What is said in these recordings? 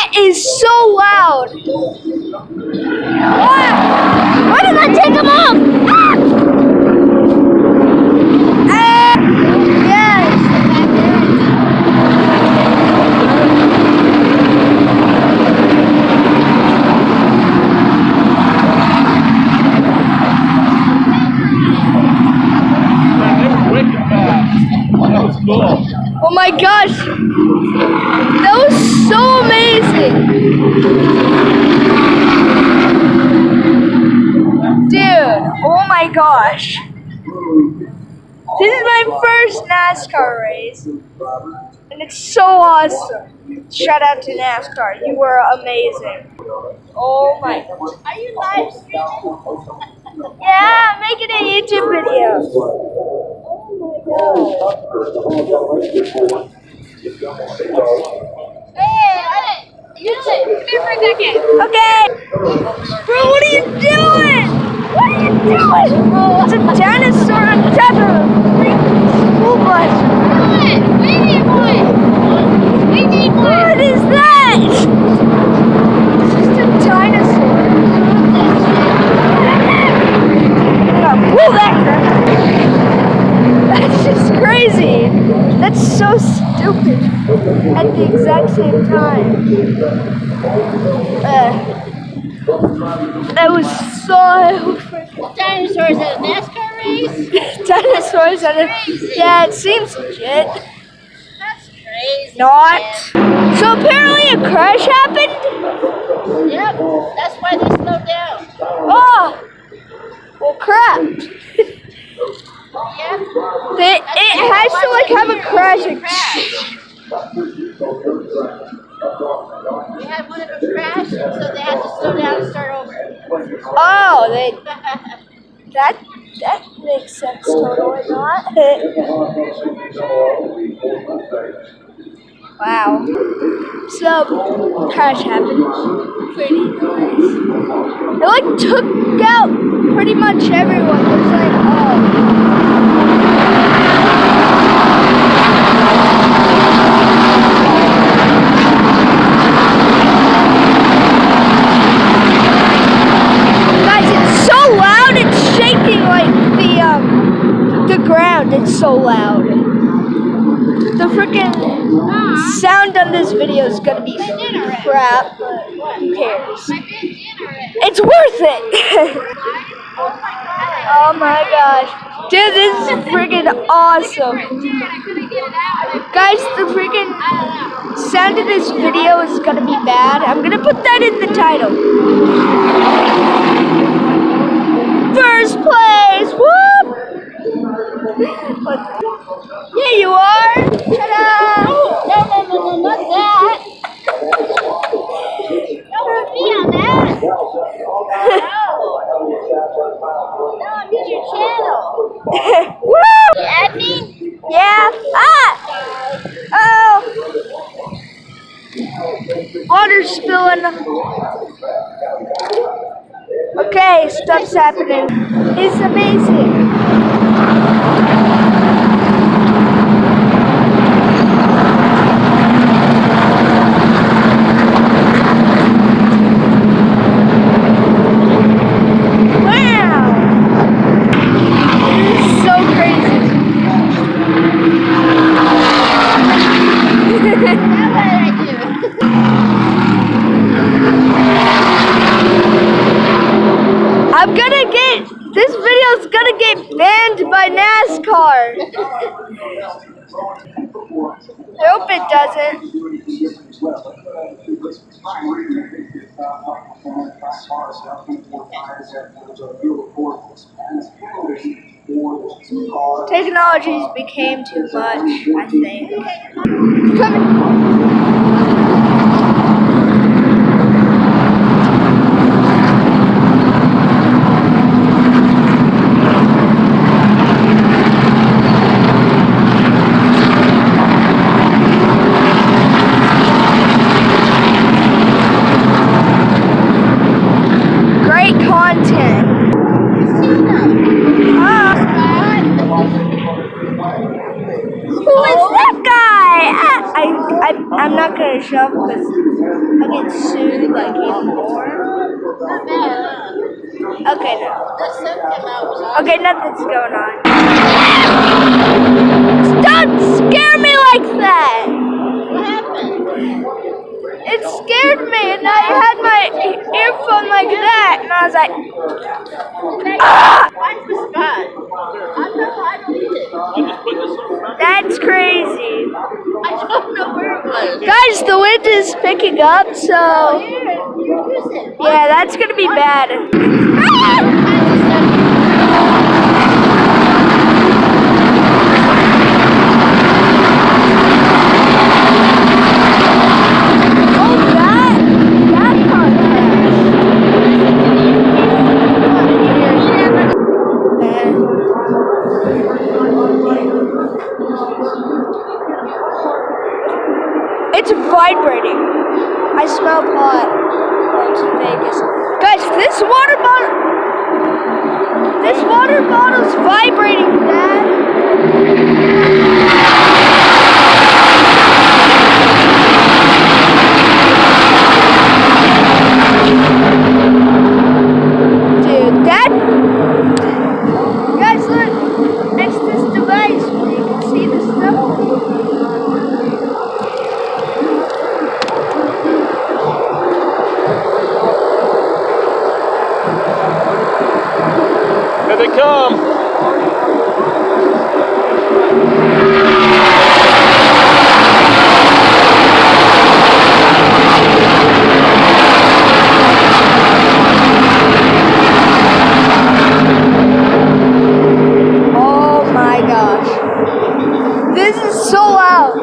That is so loud. Why did I take him off? Yes. Oh my gosh, that was so amazing. Dude, oh my gosh. This is my first NASCAR race, and it's so awesome. Shout out to NASCAR, you were amazing. Oh my gosh. Are you live streaming? Yeah, I'm making a YouTube video. Hey, use it. Come here for a second. Okay. Bro, what are you doing? What are you doing? It's a dinosaur on top of a freaking school bus. We need one. We need one. What is that? It's just a dinosaur. Pull that crap. That's just crazy. That's so stupid at the exact same time. That was so Dinosaurs at a NASCAR race? dinosaurs at a yeah, it seems legit. That's crazy. Not. Man. So apparently a crash happened? Yep, that's why they slowed down. Oh! Well crap. Yep. It has to like have a crash. We had one of them crash, so they had to slow down and start over. Oh, that makes sense totally not. Wow. So crash happened. Pretty nice. It like took out pretty much everyone. It was like, oh. It's so loud. The freaking sound on this video is gonna be crap, but who cares? It's worth it! Oh my gosh. Dude, this is freaking awesome. Guys, the freaking sound of this video is gonna be bad. I'm gonna put that in the title. First place! Whoop! Yeah, you are. Ta-da! No, not that. Don't put me on that. No, I'm in your channel. Woo! You add me? Yeah. Ah! Oh! Water's spilling. Okay, stuff's happening. It's amazing. This video's gonna get banned by NASCAR. I hope it doesn't. Technologies became too much, I think. Coming. finish up because I get sued like even more. Not bad, huh? Okay, no. The sun came out was awesome. Okay, nothing's going on. Don't scare me like that! What happened? It scared me, and I had my earphone like that, and I was like, ah! Why's the spot? I don't need it. That's crazy. I don't know where it was. Guys, the wind is picking up, so Here, use it. yeah, that's gonna be bad. Ah! Oh, that car It's vibrating. I smell pot. It's in Vegas. Guys, this water bottle's vibrating, Dad. Dude, guys, look. It's this device where you can see the stuff. Here they come. Oh my gosh. This is so loud.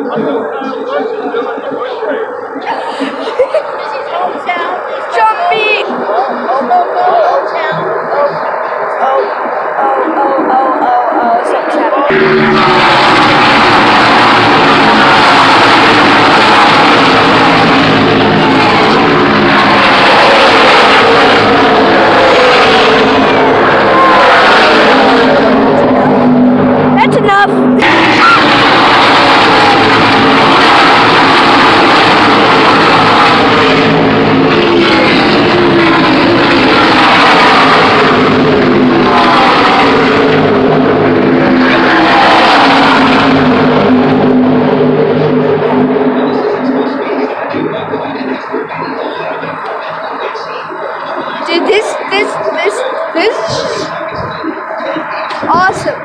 This is hometown. Jumpy. Go, hometown. Oh, something's happening. That's enough. Dude, this is awesome.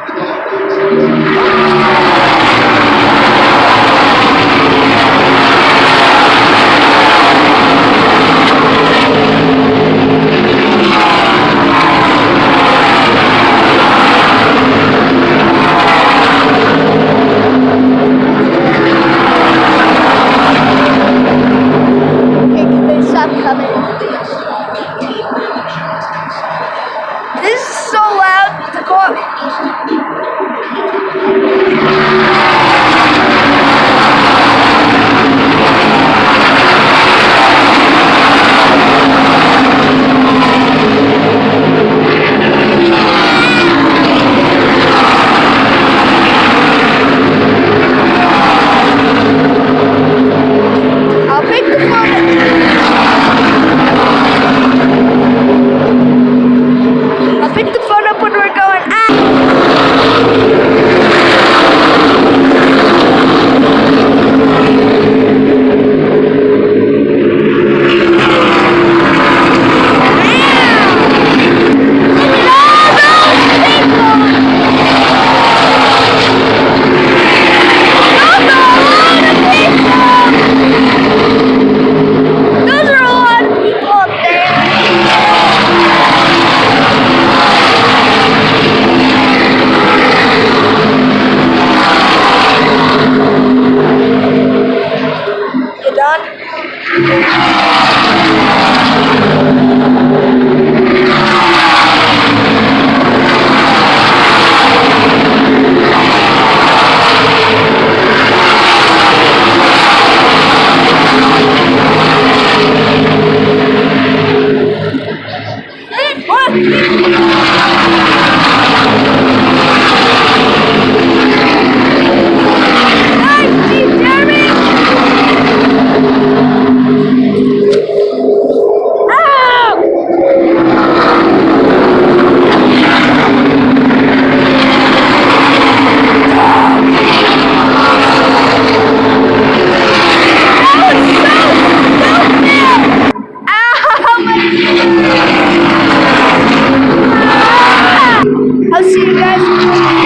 Okay, can they stop coming? This is so loud to go. I'll pick the phone up. I'll pick the phone up when we're going. Those are a lot of people up there. You done? What? Guys, do you hear me? I'll see you guys in the